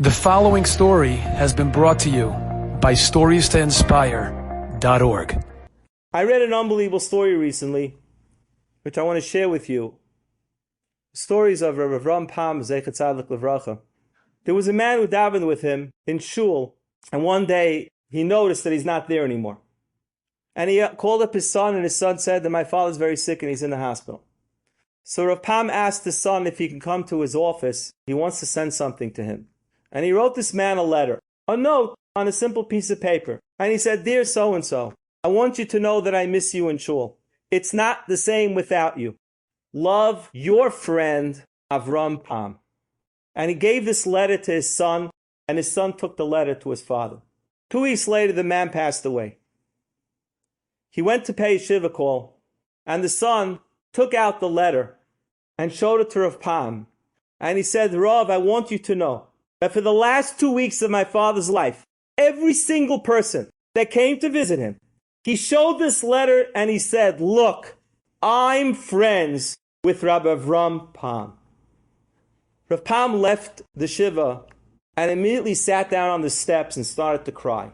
The following story has been brought to you by StoriesToInspire.org. I read an unbelievable story recently, which I want to share with you. Stories of Rabbi Pam Zeichet Tzaddik Levracha. There was a man who davened with him in shul, and one day he noticed that he's not there anymore. And he called up his son, and his son said that my father's very sick and he's in the hospital. So Rav Pam asked his son if he can come to his office. He wants to send something to him. And he wrote this man a letter, a note on a simple piece of paper. And he said, "Dear so-and-so, I want you to know that I miss you in shul. It's not the same without you. Love, your friend, Avram Pam." And he gave this letter to his son, and his son took the letter to his father. 2 weeks later, the man passed away. He went to pay a shiva call, and the son took out the letter and showed it to Rav Pam. And he said, "Rav, I want you to know that for the last 2 weeks of my father's life, every single person that came to visit him, he showed this letter and he said, look, I'm friends with Rabbi Avram Pam." Rav Pam left the shiva and immediately sat down on the steps and started to cry.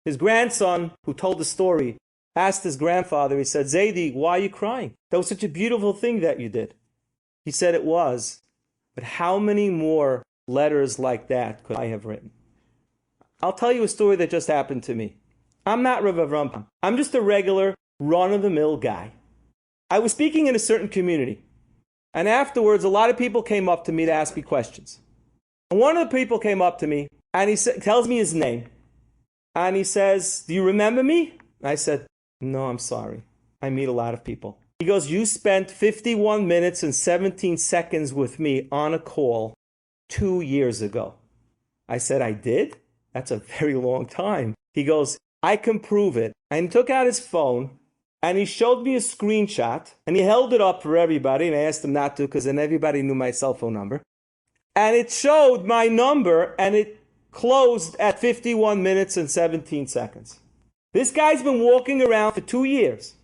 His grandson, who told the story, asked his grandfather, he said, "Zaidi, why are you crying? That was such a beautiful thing that you did." He said it was, but how many more letters like that could I have written? I'll tell you a story that just happened to me. I'm not Rabbi Avram Pam. I'm just a regular, run-of-the-mill guy. I was speaking in a certain community, and afterwards, a lot of people came up to me to ask me questions. And one of the people came up to me, and he tells me his name, and he says, "Do you remember me?" And I said, "No, I'm sorry. I meet a lot of people." He goes, "You spent 51 minutes and 17 seconds with me on a call 2 years ago." I said, "I did? That's a very long time." He goes, "I can prove it." And he took out his phone and he showed me a screenshot and he held it up for everybody, and I asked him not to because then everybody knew my cell phone number. And it showed my number and it closed at 51 minutes and 17 seconds. This guy's been walking around for 2 years,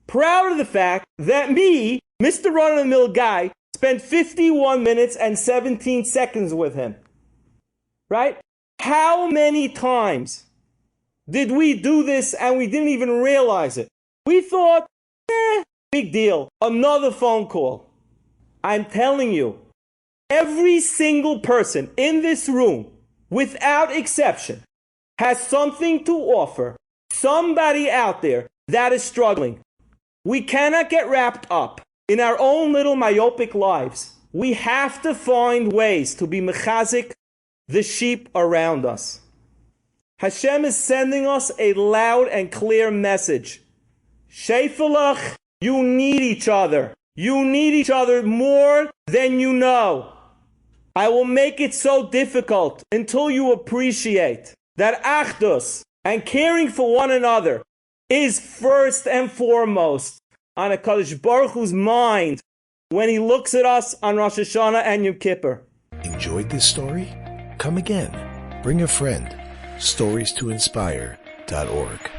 proud of the fact that me, Mr. Run-of-the-Mill guy, spent 51 minutes and 17 seconds with him. Right? How many times did we do this and we didn't even realize it? We thought, big deal, another phone call. I'm telling you, every single person in this room, without exception, has something to offer somebody out there that is struggling. We cannot get wrapped up in our own little myopic lives. We have to find ways to be mechazik the sheep around us. Hashem is sending us a loud and clear message. Sheifalach, you need each other. You need each other more than you know. I will make it so difficult until you appreciate that achdus and caring for one another is first and foremost on a Kadosh Baruch Hu's mind when he looks at us on Rosh Hashanah and Yom Kippur. Enjoyed this story? Come again. Bring a friend. StoriesToInspire.org